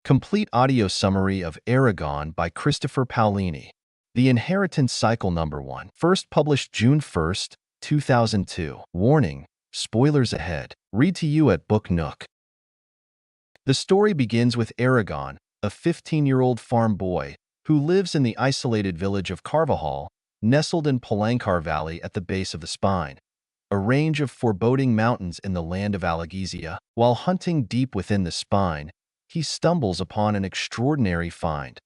Complete audio summary of Eragon by Christopher Paolini. The Inheritance Cycle Number 1. First published June 1, 2002. Warning: spoilers ahead. Read to you at Book Nook. The story begins with Eragon, a 15-year-old farm boy who lives in the isolated village of Carvajal, nestled in Palancar Valley at the base of the Spine, a range of foreboding mountains in the land of Alagizia. While hunting deep within the Spine, he stumbles upon an extraordinary find,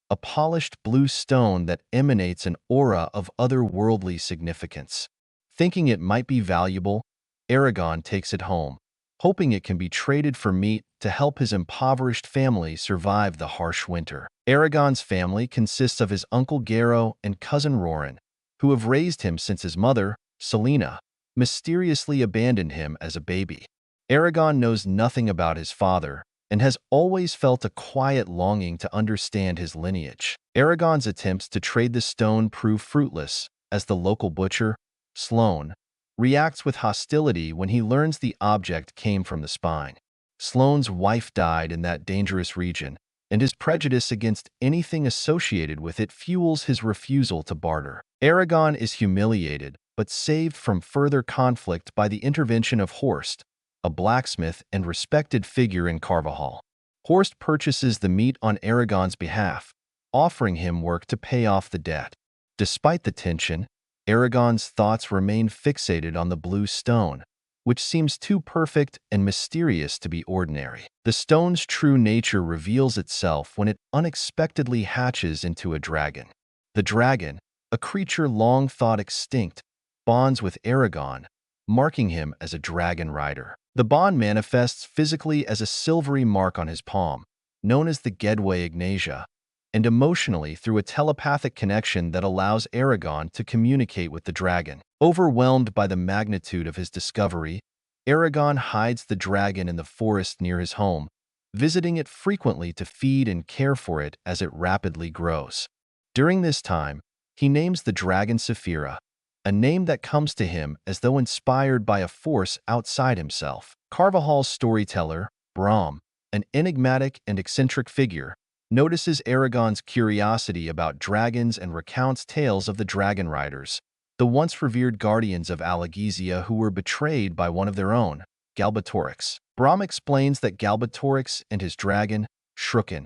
a polished blue stone that emanates an aura of otherworldly significance. Thinking it might be valuable, Eragon takes it home, hoping it can be traded for meat to help his impoverished family survive the harsh winter. Eragon's family consists of his uncle Gero and cousin Roran, who have raised him since his mother, Selena, mysteriously abandoned him as a baby. Eragon knows nothing about his father and has always felt a quiet longing to understand his lineage. Eragon's attempts to trade the stone prove fruitless, as the local butcher, Sloan, reacts with hostility when he learns the object came from the Spine. Sloan's wife died in that dangerous region, and his prejudice against anything associated with it fuels his refusal to barter. Eragon is humiliated, but saved from further conflict by the intervention of Horst, a blacksmith and respected figure in Carvajal. Horst purchases the meat on Eragon's behalf, offering him work to pay off the debt. Despite the tension, Eragon's thoughts remain fixated on the blue stone, which seems too perfect and mysterious to be ordinary. The stone's true nature reveals itself when it unexpectedly hatches into a dragon. The dragon, a creature long thought extinct, bonds with Eragon, marking him as a dragon rider. The bond manifests physically as a silvery mark on his palm, known as the Gedway Ignatia, and emotionally through a telepathic connection that allows Eragon to communicate with the dragon. Overwhelmed by the magnitude of his discovery, Eragon hides the dragon in the forest near his home, visiting it frequently to feed and care for it as it rapidly grows. During this time, he names the dragon Saphira, a name that comes to him as though inspired by a force outside himself. Carvajal's storyteller, Brahm, an enigmatic and eccentric figure, notices Eragon's curiosity about dragons and recounts tales of the dragon riders, the once revered guardians of Alagizia who were betrayed by one of their own, Galbatorix. Brahm explains that Galbatorix and his dragon, Shrukin,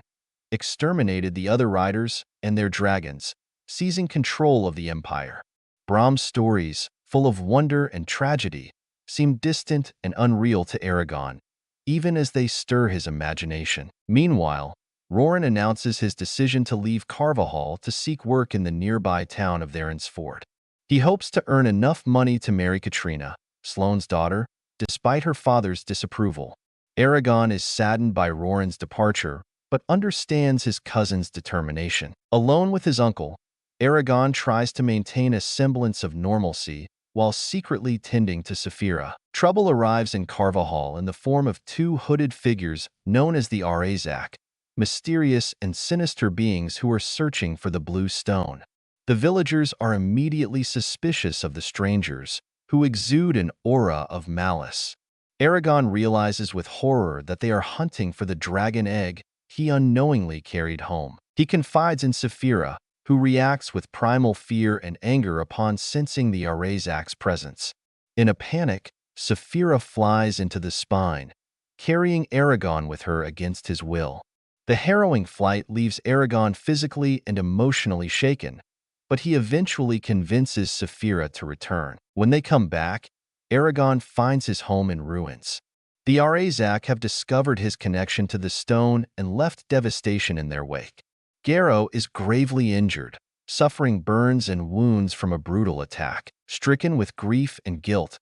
exterminated the other riders and their dragons, seizing control of the empire. Brahm's stories, full of wonder and tragedy, seem distant and unreal to Eragon, even as they stir his imagination. Meanwhile, Roran announces his decision to leave Carvajal to seek work in the nearby town of Therinsford. He hopes to earn enough money to marry Katrina, Sloane's daughter, despite her father's disapproval. Eragon is saddened by Roran's departure, but understands his cousin's determination. Alone with his uncle, Eragon tries to maintain a semblance of normalcy while secretly tending to Saphira. Trouble arrives in Carvajal in the form of two hooded figures known as the Arazak, mysterious and sinister beings who are searching for the blue stone. The villagers are immediately suspicious of the strangers, who exude an aura of malice. Eragon realizes with horror that they are hunting for the dragon egg he unknowingly carried home. He confides in Saphira, who reacts with primal fear and anger upon sensing the Arazak's presence. In a panic, Saphira flies into the Spine, carrying Eragon with her against his will. The harrowing flight leaves Eragon physically and emotionally shaken, but he eventually convinces Saphira to return. When they come back, Eragon finds his home in ruins. The Arazak have discovered his connection to the stone and left devastation in their wake. Gero is gravely injured, suffering burns and wounds from a brutal attack. Stricken with grief and guilt,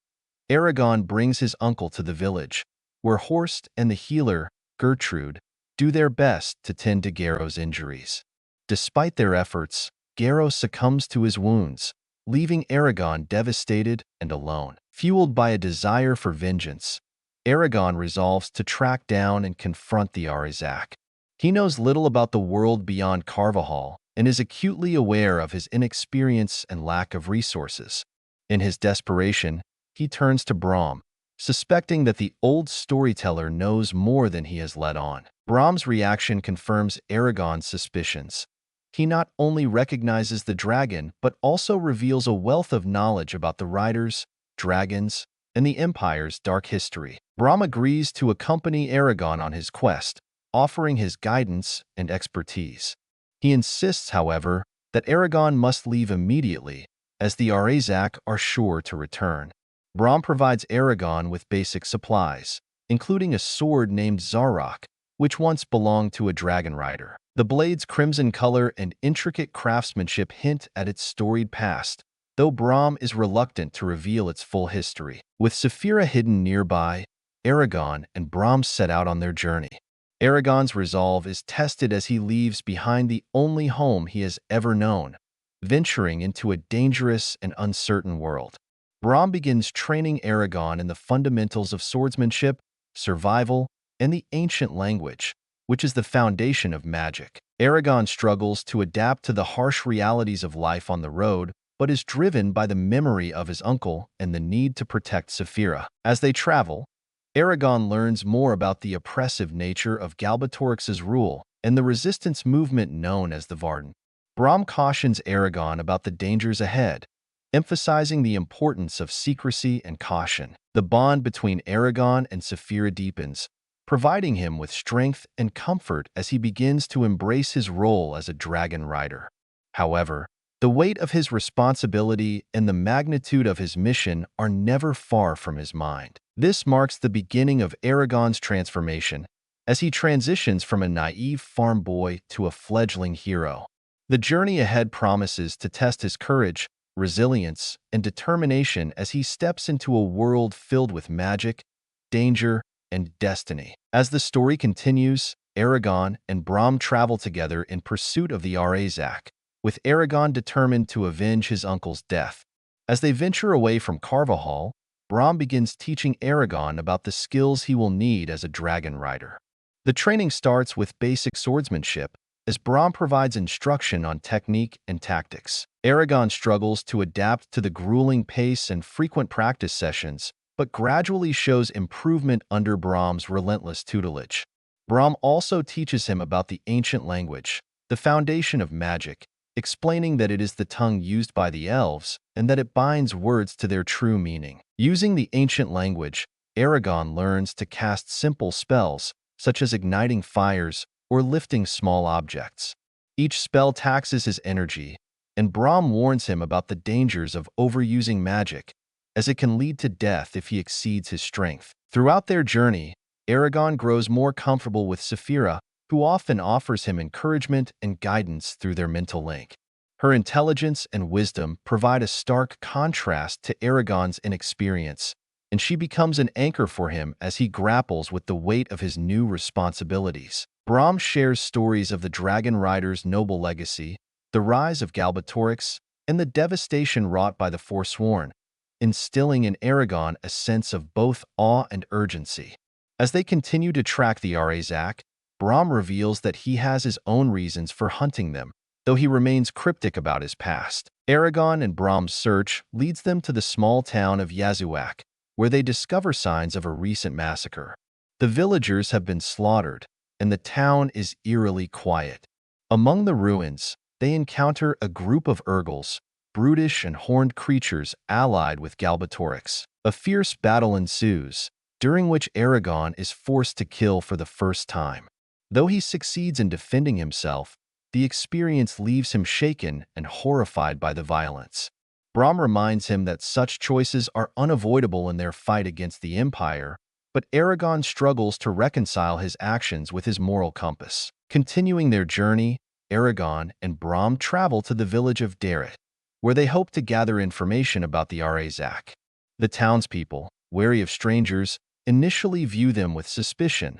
Eragon brings his uncle to the village, where Horst and the healer, Gertrude, do their best to tend to Gero's injuries. Despite their efforts, Gero succumbs to his wounds, leaving Eragon devastated and alone. Fueled by a desire for vengeance, Eragon resolves to track down and confront the Arazak. He knows little about the world beyond Carvajal and is acutely aware of his inexperience and lack of resources. In his desperation, he turns to Brahm, suspecting that the old storyteller knows more than he has let on. Brahm's reaction confirms Eragon's suspicions. He not only recognizes the dragon, but also reveals a wealth of knowledge about the riders, dragons, and the Empire's dark history. Brahm agrees to accompany Eragon on his quest, offering his guidance and expertise. He insists, however, that Eragon must leave immediately, as the Arazak are sure to return. Brahm provides Eragon with basic supplies, including a sword named Zarok, which once belonged to a dragon rider. The blade's crimson color and intricate craftsmanship hint at its storied past, though Brahm is reluctant to reveal its full history. With Saphira hidden nearby, Eragon and Brahm set out on their journey. Eragon's resolve is tested as he leaves behind the only home he has ever known, venturing into a dangerous and uncertain world. Brahm begins training Eragon in the fundamentals of swordsmanship, survival, and the ancient language, which is the foundation of magic. Eragon struggles to adapt to the harsh realities of life on the road, but is driven by the memory of his uncle and the need to protect Saphira. As they travel, Eragon learns more about the oppressive nature of Galbatorix's rule and the resistance movement known as the Varden. Brahm cautions Eragon about the dangers ahead, emphasizing the importance of secrecy and caution. The bond between Eragon and Saphira deepens, providing him with strength and comfort as he begins to embrace his role as a dragon rider. However, the weight of his responsibility and the magnitude of his mission are never far from his mind. This marks the beginning of Eragon's transformation, as he transitions from a naive farm boy to a fledgling hero. The journey ahead promises to test his courage, resilience, and determination as he steps into a world filled with magic, danger, and destiny. As the story continues, Eragon and Brahm travel together in pursuit of the Arazak, with Eragon determined to avenge his uncle's death. As they venture away from Carvajal, Brahm begins teaching Eragon about the skills he will need as a dragon rider. The training starts with basic swordsmanship, as Brahm provides instruction on technique and tactics. Eragon struggles to adapt to the grueling pace and frequent practice sessions, but gradually shows improvement under Brahm's relentless tutelage. Brahm also teaches him about the ancient language, the foundation of magic, explaining that it is the tongue used by the elves and that it binds words to their true meaning. Using the ancient language, Eragon learns to cast simple spells, such as igniting fires or lifting small objects. Each spell taxes his energy, and Brahm warns him about the dangers of overusing magic, as it can lead to death if he exceeds his strength. Throughout their journey, Eragon grows more comfortable with Saphira, who often offers him encouragement and guidance through their mental link. Her intelligence and wisdom provide a stark contrast to Eragon's inexperience, and she becomes an anchor for him as he grapples with the weight of his new responsibilities. Brahm shares stories of the Dragon Rider's noble legacy, the rise of Galbatorix, and the devastation wrought by the Forsworn, instilling in Eragon a sense of both awe and urgency. As they continue to track the Arazak, Brahm reveals that he has his own reasons for hunting them, though he remains cryptic about his past. Eragon and Brahm's search leads them to the small town of Yazuak, where they discover signs of a recent massacre. The villagers have been slaughtered, and the town is eerily quiet. Among the ruins, they encounter a group of Urgals, brutish and horned creatures allied with Galbatorix. A fierce battle ensues, during which Eragon is forced to kill for the first time. Though he succeeds in defending himself, the experience leaves him shaken and horrified by the violence. Brahm reminds him that such choices are unavoidable in their fight against the Empire, but Eragon struggles to reconcile his actions with his moral compass. Continuing their journey, Eragon and Brahm travel to the village of Daret, where they hope to gather information about the Arazak. The townspeople, wary of strangers, initially view them with suspicion,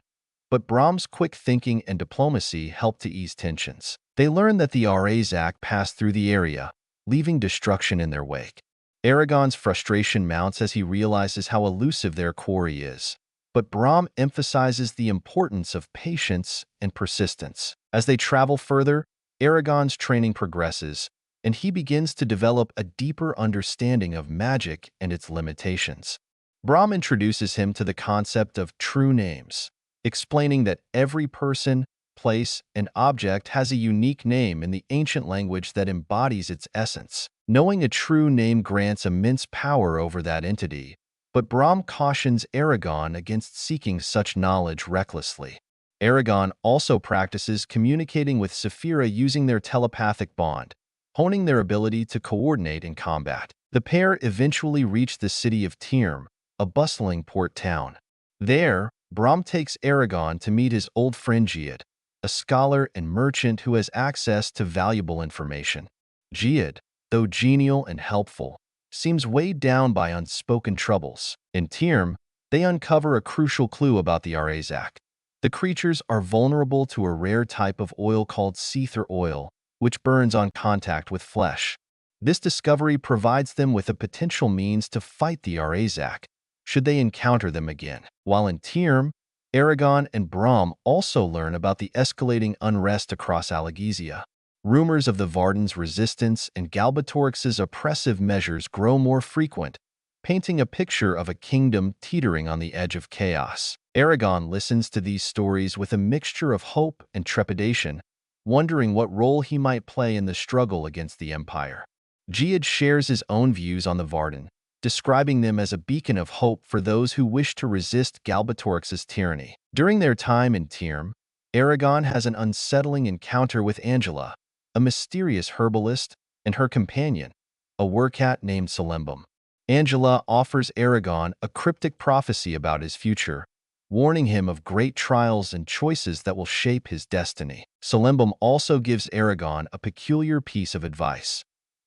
but Brahm's quick thinking and diplomacy help to ease tensions. They learn that the Arazak passed through the area, leaving destruction in their wake. Eragon's frustration mounts as he realizes how elusive their quarry is, but Brahm emphasizes the importance of patience and persistence. As they travel further, Eragon's training progresses, and he begins to develop a deeper understanding of magic and its limitations. Brahm introduces him to the concept of true names, explaining that every person, place, and object has a unique name in the ancient language that embodies its essence. Knowing a true name grants immense power over that entity, but Brahm cautions Eragon against seeking such knowledge recklessly. Eragon also practices communicating with Saphira using their telepathic bond, honing their ability to coordinate in combat. The pair eventually reach the city of Tirm, a bustling port town. There, Brahm takes Eragon to meet his old friend Giad, a scholar and merchant who has access to valuable information. Giad, though genial and helpful, seems weighed down by unspoken troubles. In Tirm, they uncover a crucial clue about the Arazak. The creatures are vulnerable to a rare type of oil called seether oil, which burns on contact with flesh. This discovery provides them with a potential means to fight the Arazak, should they encounter them again. While in Tirm, Eragon and Brahm also learn about the escalating unrest across Alagasia. Rumors of the Varden's resistance and Galbatorix's oppressive measures grow more frequent, painting a picture of a kingdom teetering on the edge of chaos. Eragon listens to these stories with a mixture of hope and trepidation, wondering what role he might play in the struggle against the Empire. Giad shares his own views on the Varden, describing them as a beacon of hope for those who wish to resist Galbatorix's tyranny. During their time in Tirm, Eragon has an unsettling encounter with Angela, a mysterious herbalist, and her companion, a wercat named Salembum. Angela offers Eragon a cryptic prophecy about his future, warning him of great trials and choices that will shape his destiny. Salembum also gives Eragon a peculiar piece of advice: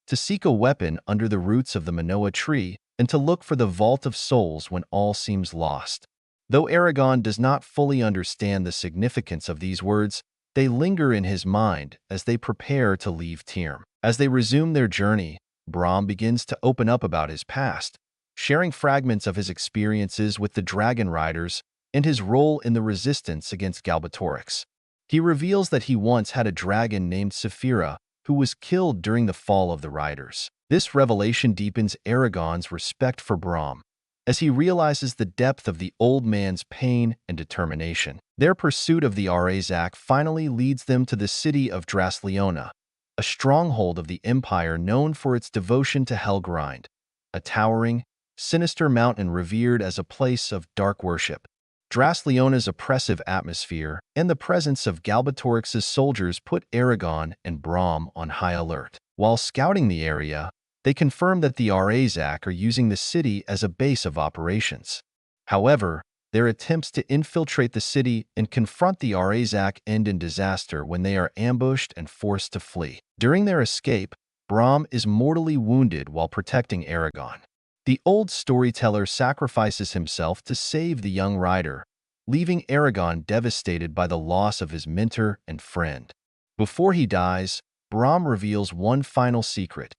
to seek a weapon under the roots of the Manoa tree and to look for the Vault of Souls when all seems lost. Though Eragon does not fully understand the significance of these words, they linger in his mind as they prepare to leave Tirm. As they resume their journey, Brahm begins to open up about his past, sharing fragments of his experiences with the Dragon Riders and his role in the resistance against Galbatorix. He reveals that he once had a dragon named Saphira, who was killed during the fall of the Riders. This revelation deepens Eragon's respect for Brahm, as he realizes the depth of the old man's pain and determination. Their pursuit of the Arazak finally leads them to the city of Drasleona, a stronghold of the Empire known for its devotion to Helgrind, a towering, sinister mountain revered as a place of dark worship. Drasleona's oppressive atmosphere and the presence of Galbatorix's soldiers put Eragon and Brahm on high alert. While scouting the area, they confirm that the Arazak are using the city as a base of operations. However, their attempts to infiltrate the city and confront the Arazak end in disaster when they are ambushed and forced to flee. During their escape, Brahm is mortally wounded while protecting Eragon. The old storyteller sacrifices himself to save the young rider, leaving Eragon devastated by the loss of his mentor and friend. Before he dies, Brahm reveals one final secret.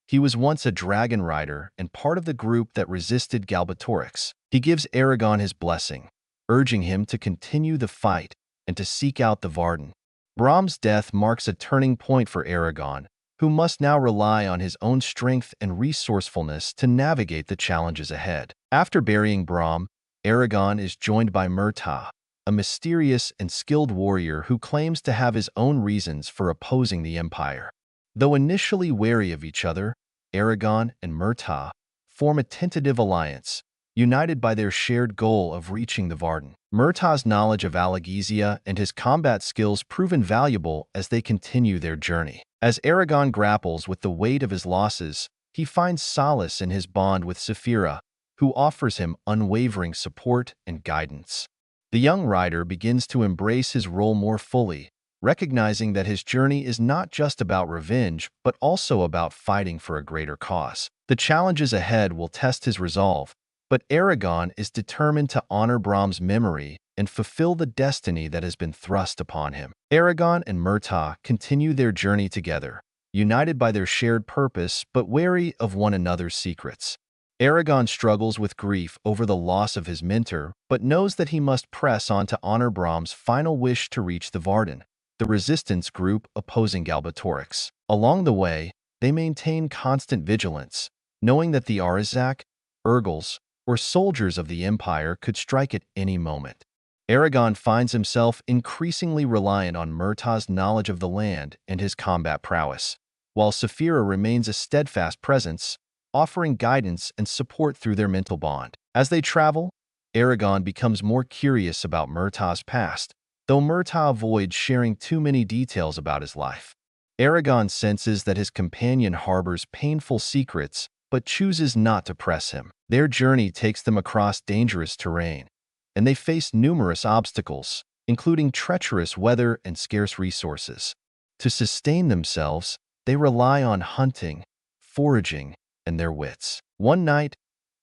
He was once a dragon rider and part of the group that resisted Galbatorix. He gives Eragon his blessing, urging him to continue the fight and to seek out the Varden. Brahm's death marks a turning point for Eragon, who must now rely on his own strength and resourcefulness to navigate the challenges ahead. After burying Brahm, Eragon is joined by Murtagh, a mysterious and skilled warrior who claims to have his own reasons for opposing the Empire. Though initially wary of each other, Eragon and Murtagh form a tentative alliance, united by their shared goal of reaching the Varden. Murtagh's knowledge of Alagasia and his combat skills prove invaluable as they continue their journey. As Eragon grapples with the weight of his losses, he finds solace in his bond with Saphira, who offers him unwavering support and guidance. The young rider begins to embrace his role more fully, recognizing that his journey is not just about revenge, but also about fighting for a greater cause. The challenges ahead will test his resolve, but Eragon is determined to honor Brahm's memory and fulfill the destiny that has been thrust upon him. Eragon and Murtagh continue their journey together, united by their shared purpose but wary of one another's secrets. Eragon struggles with grief over the loss of his mentor, but knows that he must press on to honor Brahm's final wish to reach the Varden, the resistance group opposing Galbatorix. Along the way, they maintain constant vigilance, knowing that the Arazak, Urgals, or soldiers of the Empire could strike at any moment. Eragon finds himself increasingly reliant on Murtaugh's knowledge of the land and his combat prowess, while Saphira remains a steadfast presence, offering guidance and support through their mental bond. As they travel, Eragon becomes more curious about Murtaugh's past, though Murtaugh avoids sharing too many details about his life. Eragon senses that his companion harbors painful secrets, but chooses not to press him. Their journey takes them across dangerous terrain, and they face numerous obstacles, including treacherous weather and scarce resources. To sustain themselves, they rely on hunting, foraging, and their wits. One night,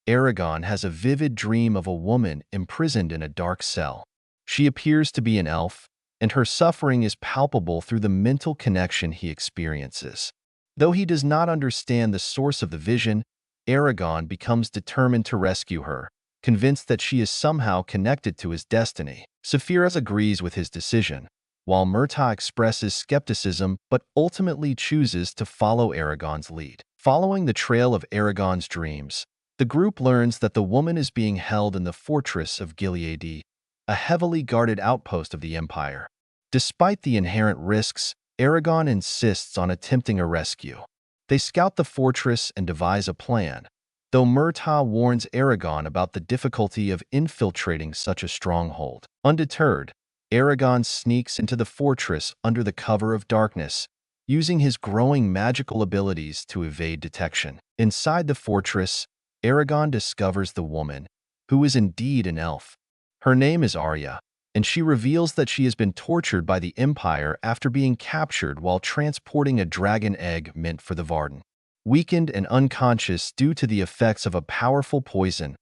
Eragon has a vivid dream of a woman imprisoned in a dark cell. She appears to be an elf, and her suffering is palpable through the mental connection he experiences. Though he does not understand the source of the vision, Eragon becomes determined to rescue her, convinced that she is somehow connected to his destiny. Saphira agrees with his decision, while Murtaugh expresses skepticism but ultimately chooses to follow Eragon's lead. Following the trail of Eragon's dreams, the group learns that the woman is being held in the fortress of Gilead, a heavily guarded outpost of the Empire. Despite the inherent risks, Eragon insists on attempting a rescue. They scout the fortress and devise a plan, though Murtaugh warns Eragon about the difficulty of infiltrating such a stronghold. Undeterred, Eragon sneaks into the fortress under the cover of darkness, using his growing magical abilities to evade detection. Inside the fortress, Eragon discovers the woman, who is indeed an elf. Her name is Arya, and she reveals that she has been tortured by the Empire after being captured while transporting a dragon egg meant for the Varden. Weakened and unconscious due to the effects of a powerful poison,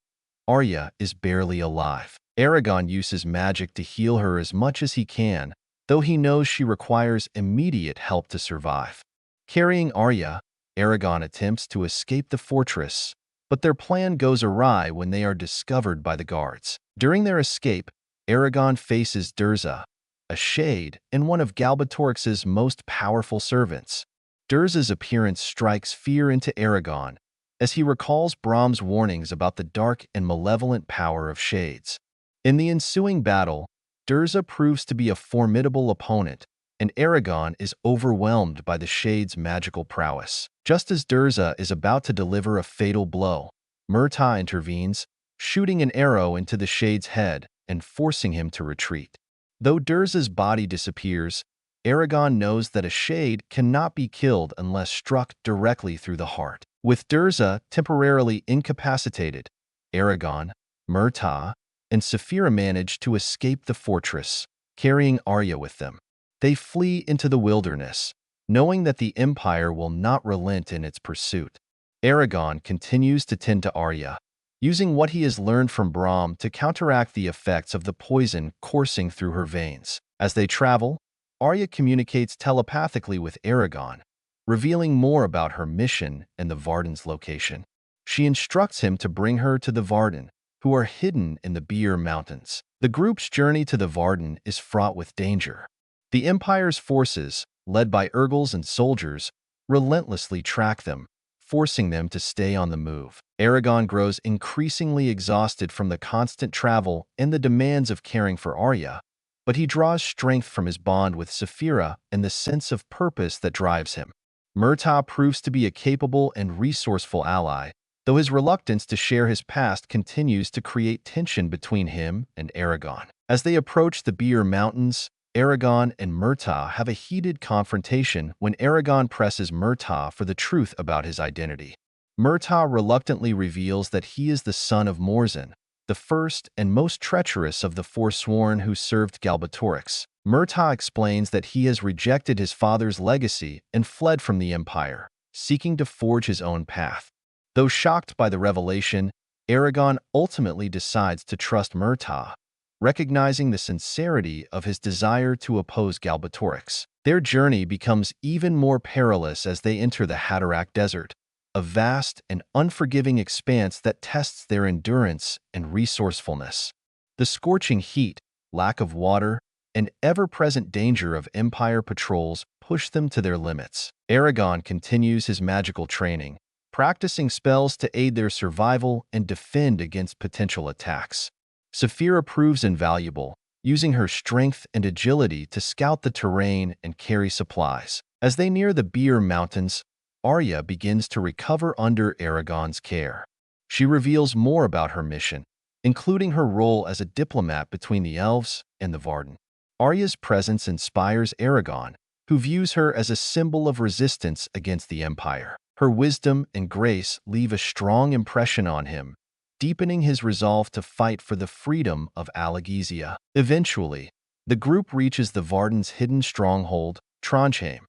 Arya is barely alive. Eragon uses magic to heal her as much as he can, though he knows she requires immediate help to survive. Carrying Arya, Eragon attempts to escape the fortress, but their plan goes awry when they are discovered by the guards. During their escape, Eragon faces Durza, a shade and one of Galbatorix's most powerful servants. Durza's appearance strikes fear into Eragon, as he recalls Brahm's warnings about the dark and malevolent power of shades. In the ensuing battle, Durza proves to be a formidable opponent, and Eragon is overwhelmed by the shade's magical prowess. Just as Durza is about to deliver a fatal blow, Murtaugh intervenes, shooting an arrow into the shade's head and forcing him to retreat. Though Durza's body disappears, Eragon knows that a shade cannot be killed unless struck directly through the heart. With Durza temporarily incapacitated, Eragon, Murtaugh, and Saphira manage to escape the fortress, carrying Arya with them. They flee into the wilderness, knowing that the Empire will not relent in its pursuit. Eragon continues to tend to Arya, using what he has learned from Brahm to counteract the effects of the poison coursing through her veins. As they travel, Arya communicates telepathically with Eragon, revealing more about her mission and the Varden's location. She instructs him to bring her to the Varden, who are hidden in the Beer Mountains. The group's journey to the Varden is fraught with danger. The Empire's forces, led by Urgles and soldiers, relentlessly track them, forcing them to stay on the move. Eragon grows increasingly exhausted from the constant travel and the demands of caring for Arya, but he draws strength from his bond with Saphira and the sense of purpose that drives him. Murtaugh proves to be a capable and resourceful ally, though his reluctance to share his past continues to create tension between him and Eragon. As they approach the Beer Mountains, Eragon and Murtaugh have a heated confrontation when Eragon presses Murtaugh for the truth about his identity. Murtaugh reluctantly reveals that he is the son of Morzin, the first and most treacherous of the Forsworn who served Galbatorix. Murtaugh explains that he has rejected his father's legacy and fled from the Empire, seeking to forge his own path. Though shocked by the revelation, Eragon ultimately decides to trust Murtaugh, recognizing the sincerity of his desire to oppose Galbatorix. Their journey becomes even more perilous as they enter the Hatterack Desert, a vast and unforgiving expanse that tests their endurance and resourcefulness. The scorching heat, lack of water, and ever-present danger of Empire patrols push them to their limits. Eragon continues his magical training, practicing spells to aid their survival and defend against potential attacks. Saphira proves invaluable, using her strength and agility to scout the terrain and carry supplies. As they near the Beer Mountains, Arya begins to recover under Eragon's care. She reveals more about her mission, including her role as a diplomat between the elves and the Varden. Arya's presence inspires Eragon, who views her as a symbol of resistance against the Empire. Her wisdom and grace leave a strong impression on him, deepening his resolve to fight for the freedom of Alagaezia. Eventually, the group reaches the Varden's hidden stronghold, Trondheim,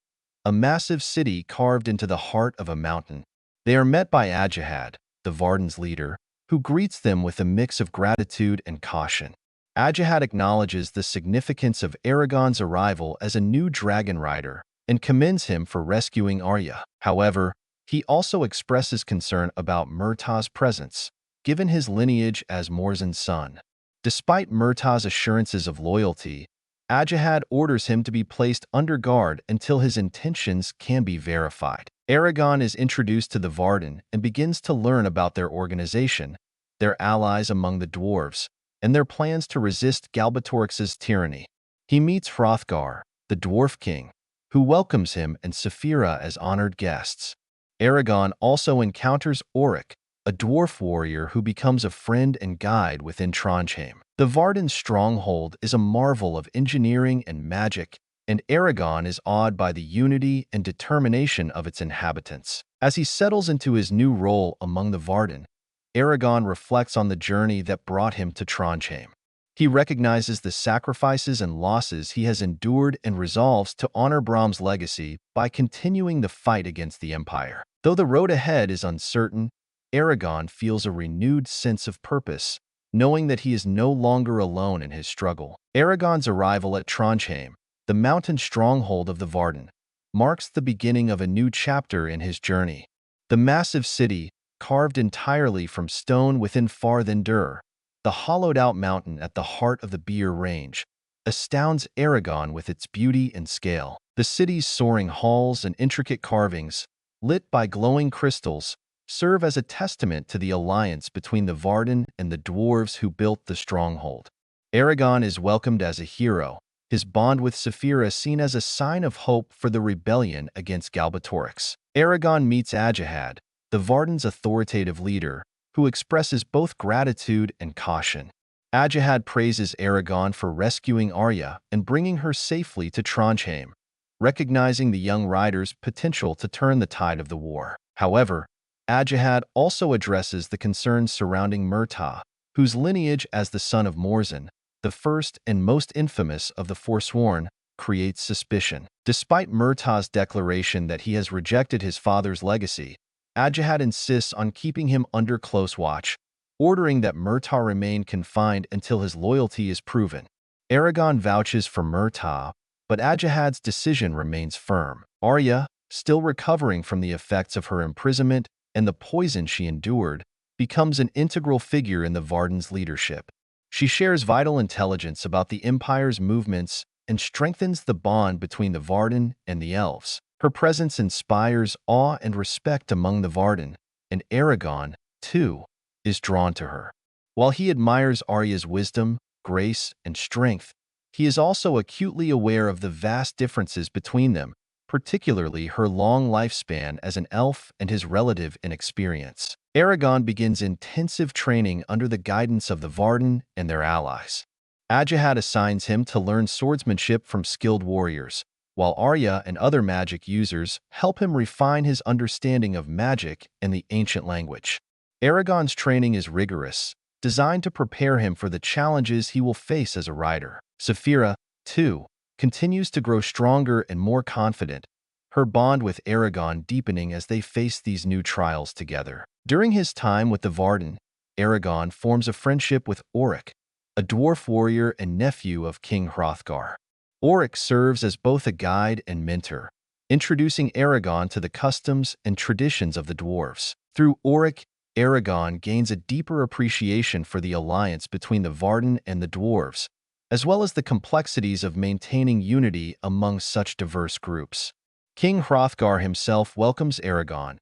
a massive city carved into the heart of a mountain. They are met by Ajahad, the Varden's leader, who greets them with a mix of gratitude and caution. Ajahad acknowledges the significance of Eragon's arrival as a new dragon rider and commends him for rescuing Arya. However, he also expresses concern about Murtaugh's presence, given his lineage as Morzen's son. Despite Murtaugh's assurances of loyalty, Ajahad orders him to be placed under guard until his intentions can be verified. Eragon is introduced to the Varden and begins to learn about their organization, their allies among the dwarves, and their plans to resist Galbatorix's tyranny. He meets Hrothgar, the Dwarf King, who welcomes him and Saphira as honored guests. Eragon also encounters Auric, a dwarf warrior who becomes a friend and guide within Trondheim. The Varden's stronghold is a marvel of engineering and magic, and Eragon is awed by the unity and determination of its inhabitants. As he settles into his new role among the Varden, Eragon reflects on the journey that brought him to Trondheim. He recognizes the sacrifices and losses he has endured and resolves to honor Brom's legacy by continuing the fight against the Empire. Though the road ahead is uncertain, Eragon feels a renewed sense of purpose, knowing that he is no longer alone in his struggle. Eragon's arrival at Trondheim, the mountain stronghold of the Varden, marks the beginning of a new chapter in his journey. The massive city, carved entirely from stone within Farthendur, the hollowed-out mountain at the heart of the Beer Range, astounds Eragon with its beauty and scale. The city's soaring halls and intricate carvings, lit by glowing crystals, serve as a testament to the alliance between the Varden and the dwarves who built the stronghold. Eragon is welcomed as a hero, his bond with Saphira seen as a sign of hope for the rebellion against Galbatorix. Eragon meets Ajahad, the Varden's authoritative leader, who expresses both gratitude and caution. Ajahad praises Eragon for rescuing Arya and bringing her safely to Trondheim, recognizing the young rider's potential to turn the tide of the war. However, Ajahad also addresses the concerns surrounding Murtaugh, whose lineage as the son of Morzen, the first and most infamous of the Forsworn, creates suspicion. Despite Murtaugh's declaration that he has rejected his father's legacy, Ajahad insists on keeping him under close watch, ordering that Murtaugh remain confined until his loyalty is proven. Eragon vouches for Murtaugh, but Ajahad's decision remains firm. Arya, still recovering from the effects of her imprisonment and the poison she endured, becomes an integral figure in the Varden's leadership. She shares vital intelligence about the Empire's movements and strengthens the bond between the Varden and the elves. Her presence inspires awe and respect among the Varden, and Eragon, too, is drawn to her. While he admires Arya's wisdom, grace, and strength, he is also acutely aware of the vast differences between them, particularly her long lifespan as an elf and his relative inexperience. Eragon begins intensive training under the guidance of the Varden and their allies. Ajahad assigns him to learn swordsmanship from skilled warriors, while Arya and other magic users help him refine his understanding of magic and the ancient language. Eragon's training is rigorous, designed to prepare him for the challenges he will face as a rider. Saphira, too, continues to grow stronger and more confident, her bond with Eragon deepening as they face these new trials together. During his time with the Varden, Eragon forms a friendship with Auric, a dwarf warrior and nephew of King Hrothgar. Auric serves as both a guide and mentor, introducing Eragon to the customs and traditions of the dwarves. Through Auric, Eragon gains a deeper appreciation for the alliance between the Varden and the dwarves, as well as the complexities of maintaining unity among such diverse groups. King Hrothgar himself welcomes Eragon,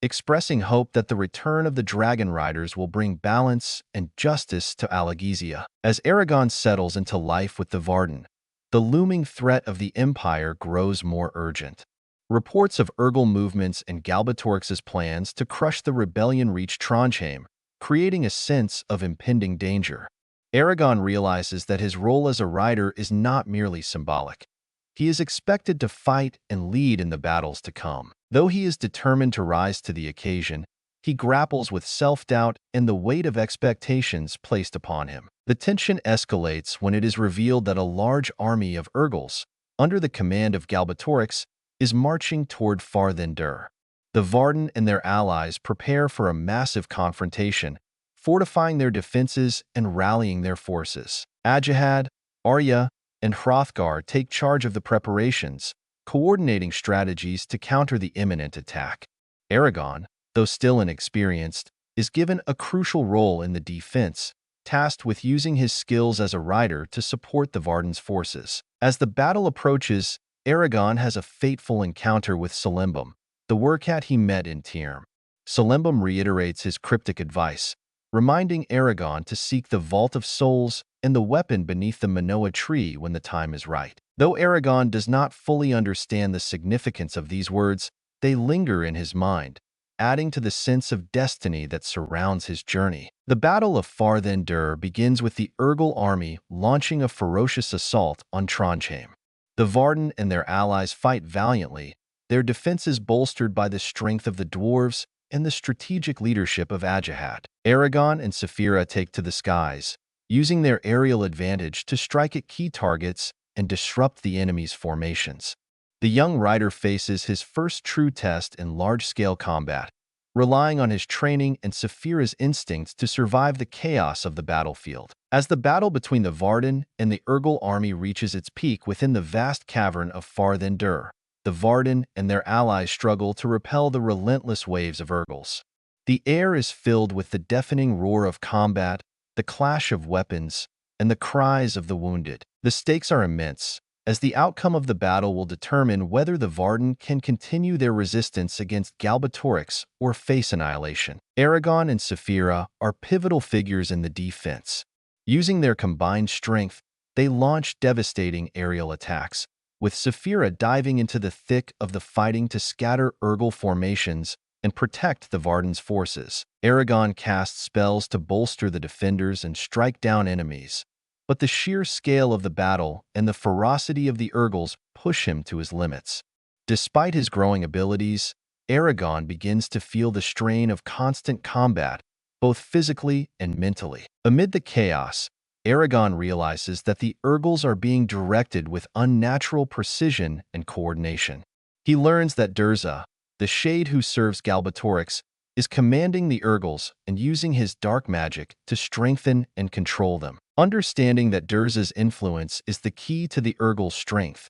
expressing hope that the return of the dragon riders will bring balance and justice to Alagaezia. As Eragon settles into life with the Varden, the looming threat of the Empire grows more urgent. Reports of Urgal movements and Galbatorix's plans to crush the rebellion reach Trondheim, creating a sense of impending danger. Eragon realizes that his role as a rider is not merely symbolic. He is expected to fight and lead in the battles to come. Though he is determined to rise to the occasion, he grapples with self-doubt and the weight of expectations placed upon him. The tension escalates when it is revealed that a large army of Urgals, under the command of Galbatorix, is marching toward Farthendur. The Varden and their allies prepare for a massive confrontation, fortifying their defenses and rallying their forces. Ajahad, Arya, and Hrothgar take charge of the preparations, coordinating strategies to counter the imminent attack. Eragon, though still inexperienced, is given a crucial role in the defense, tasked with using his skills as a rider to support the Varden's forces. As the battle approaches, Eragon has a fateful encounter with Celebrimbor, the werewolf he met in Tyrm. Celebrimbor reiterates his cryptic advice, reminding Eragon to seek the Vault of Souls and the weapon beneath the Manoa tree when the time is right. Though Eragon does not fully understand the significance of these words, they linger in his mind, adding to the sense of destiny that surrounds his journey. The Battle of Farthendur begins with the Urgal army launching a ferocious assault on Trondheim. The Varden and their allies fight valiantly, their defenses bolstered by the strength of the dwarves and the strategic leadership of Ajahad. Eragon and Saphira take to the skies, using their aerial advantage to strike at key targets and disrupt the enemy's formations. The young rider faces his first true test in large-scale combat, relying on his training and Saphira's instincts to survive the chaos of the battlefield. As the battle between the Varden and the Urgal army reaches its peak within the vast cavern of Farthendur, the Varden and their allies struggle to repel the relentless waves of Urgals. The air is filled with the deafening roar of combat, the clash of weapons, and the cries of the wounded. The stakes are immense, as the outcome of the battle will determine whether the Varden can continue their resistance against Galbatorix or face annihilation. Eragon and Saphira are pivotal figures in the defense. Using their combined strength, they launch devastating aerial attacks, with Saphira diving into the thick of the fighting to scatter Urgal formations and protect the Varden's forces. Eragon casts spells to bolster the defenders and strike down enemies, but the sheer scale of the battle and the ferocity of the Urgals push him to his limits. Despite his growing abilities, Eragon begins to feel the strain of constant combat, both physically and mentally. Amid the chaos, Eragon realizes that the Urgals are being directed with unnatural precision and coordination. He learns that Durza, the shade who serves Galbatorix, is commanding the Urgals and using his dark magic to strengthen and control them. Understanding that Durza's influence is the key to the Urgal's strength,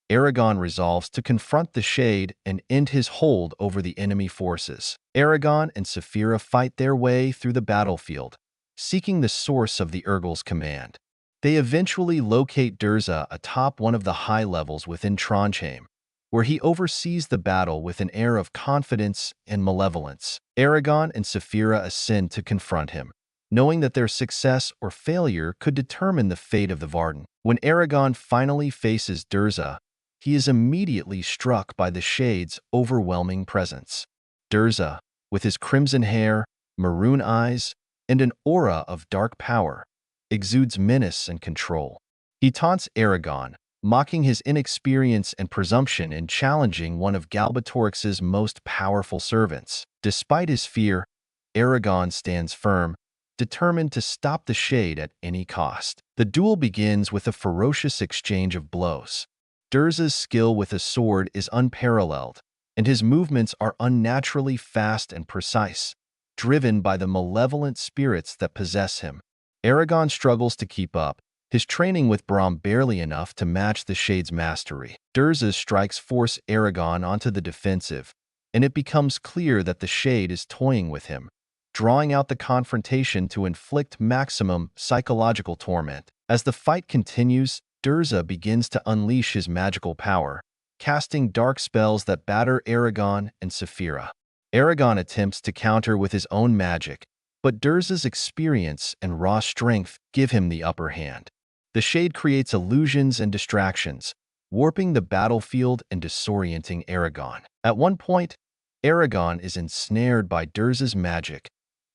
Eragon resolves to confront the Shade and end his hold over the enemy forces. Eragon and Saphira fight their way through the battlefield, seeking the source of the Urgal's command. They eventually locate Durza atop one of the high levels within Trondheim, where he oversees the battle with an air of confidence and malevolence. Eragon and Saphira ascend to confront him, knowing that their success or failure could determine the fate of the Varden. When Eragon finally faces Durza, he is immediately struck by the Shade's overwhelming presence. Durza, with his crimson hair, maroon eyes, and an aura of dark power, exudes menace and control. He taunts Eragon, mocking his inexperience and presumption in challenging one of Galbatorix's most powerful servants. Despite his fear, Eragon stands firm, determined to stop the Shade at any cost. The duel begins with a ferocious exchange of blows. Durza's skill with a sword is unparalleled, and his movements are unnaturally fast and precise, driven by the malevolent spirits that possess him. Eragon struggles to keep up, his training with Brahm barely enough to match the Shade's mastery. Durza's strikes force Eragon onto the defensive, and it becomes clear that the Shade is toying with him, drawing out the confrontation to inflict maximum psychological torment. As the fight continues, Durza begins to unleash his magical power, casting dark spells that batter Eragon and Saphira. Eragon attempts to counter with his own magic, but Durza's experience and raw strength give him the upper hand. The shade creates illusions and distractions, warping the battlefield and disorienting Eragon. At one point, Eragon is ensnared by Durza's magic,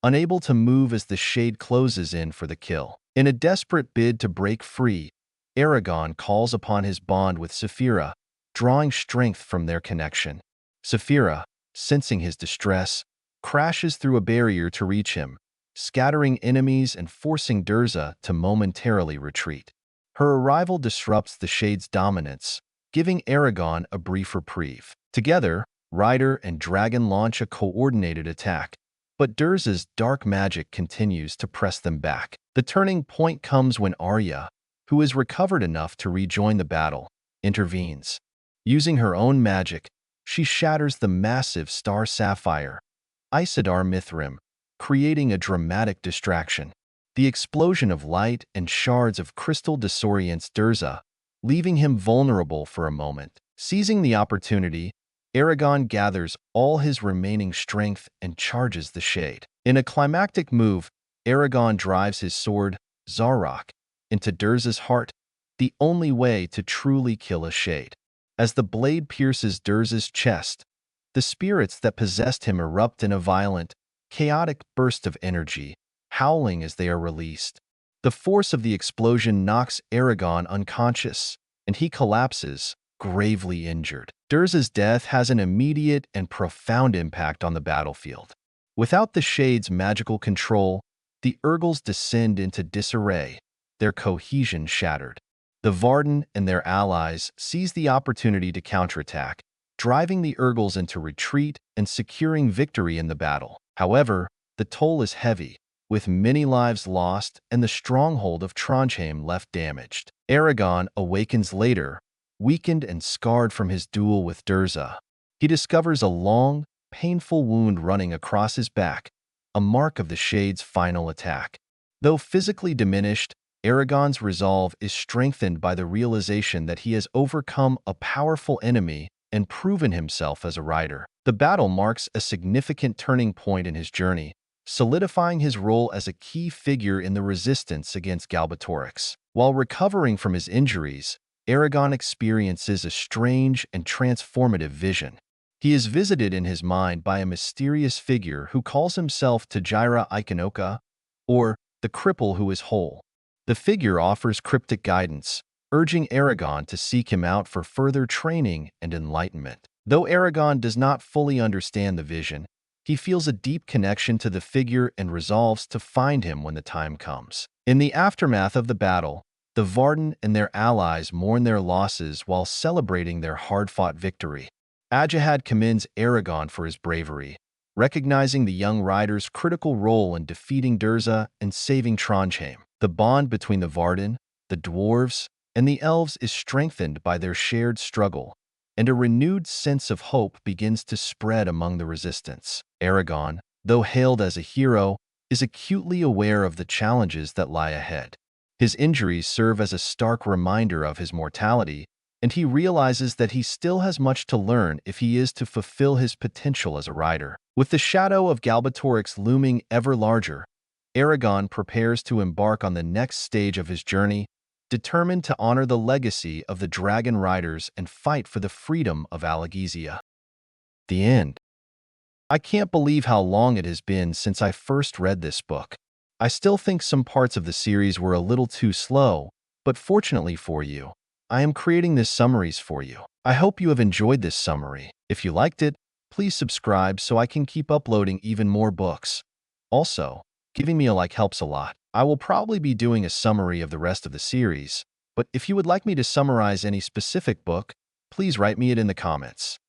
unable to move as the shade closes in for the kill. In a desperate bid to break free, Eragon calls upon his bond with Saphira, drawing strength from their connection. Saphira, sensing his distress, crashes through a barrier to reach him, scattering enemies and forcing Durza to momentarily retreat. Her arrival disrupts the Shade's dominance, giving Eragon a brief reprieve. Together, Rider and Dragon launch a coordinated attack, but Durza's dark magic continues to press them back. The turning point comes when Arya, who is recovered enough to rejoin the battle, intervenes. Using her own magic, she shatters the massive Star Sapphire, Isidar Mithrim, creating a dramatic distraction. The explosion of light and shards of crystal disorients Durza, leaving him vulnerable for a moment. Seizing the opportunity, Eragon gathers all his remaining strength and charges the Shade. In a climactic move, Eragon drives his sword, Zarok, into Durza's heart, the only way to truly kill a Shade. As the blade pierces Durza's chest, the spirits that possessed him erupt in a violent, chaotic burst of energy, howling as they are released. The force of the explosion knocks Eragon unconscious, and he collapses, gravely injured. Durza's death has an immediate and profound impact on the battlefield. Without the Shade's magical control, the Urgals descend into disarray, their cohesion shattered. The Varden and their allies seize the opportunity to counterattack, driving the Urgals into retreat and securing victory in the battle. However, the toll is heavy, with many lives lost and the stronghold of Trondheim left damaged. Eragon awakens later, weakened and scarred from his duel with Durza. He discovers a long, painful wound running across his back, a mark of the Shade's final attack. Though physically diminished, Eragon's resolve is strengthened by the realization that he has overcome a powerful enemy and proven himself as a rider. The battle marks a significant turning point in his journey, solidifying his role as a key figure in the resistance against Galbatorix. While recovering from his injuries, Eragon experiences a strange and transformative vision. He is visited in his mind by a mysterious figure who calls himself Tajira Ikonoka, or the cripple who is whole. The figure offers cryptic guidance, urging Eragon to seek him out for further training and enlightenment. Though Eragon does not fully understand the vision, he feels a deep connection to the figure and resolves to find him when the time comes. In the aftermath of the battle, the Varden and their allies mourn their losses while celebrating their hard-fought victory. Ajahad commends Eragon for his bravery, recognizing the young rider's critical role in defeating Durza and saving Trondheim. The bond between the Varden, the dwarves, and the elves is strengthened by their shared struggle, and a renewed sense of hope begins to spread among the resistance. Eragon, though hailed as a hero, is acutely aware of the challenges that lie ahead. His injuries serve as a stark reminder of his mortality, and he realizes that he still has much to learn if he is to fulfill his potential as a rider. With the shadow of Galbatorix looming ever larger, Eragon prepares to embark on the next stage of his journey, determined to honor the legacy of the Dragon Riders and fight for the freedom of Alagaezia. The end. I can't believe how long it has been since I first read this book. I still think some parts of the series were a little too slow, but fortunately for you, I am creating this summaries for you. I hope you have enjoyed this summary. If you liked it, please subscribe so I can keep uploading even more books. Also, giving me a like helps a lot. I will probably be doing a summary of the rest of the series, but if you would like me to summarize any specific book, please write me it in the comments.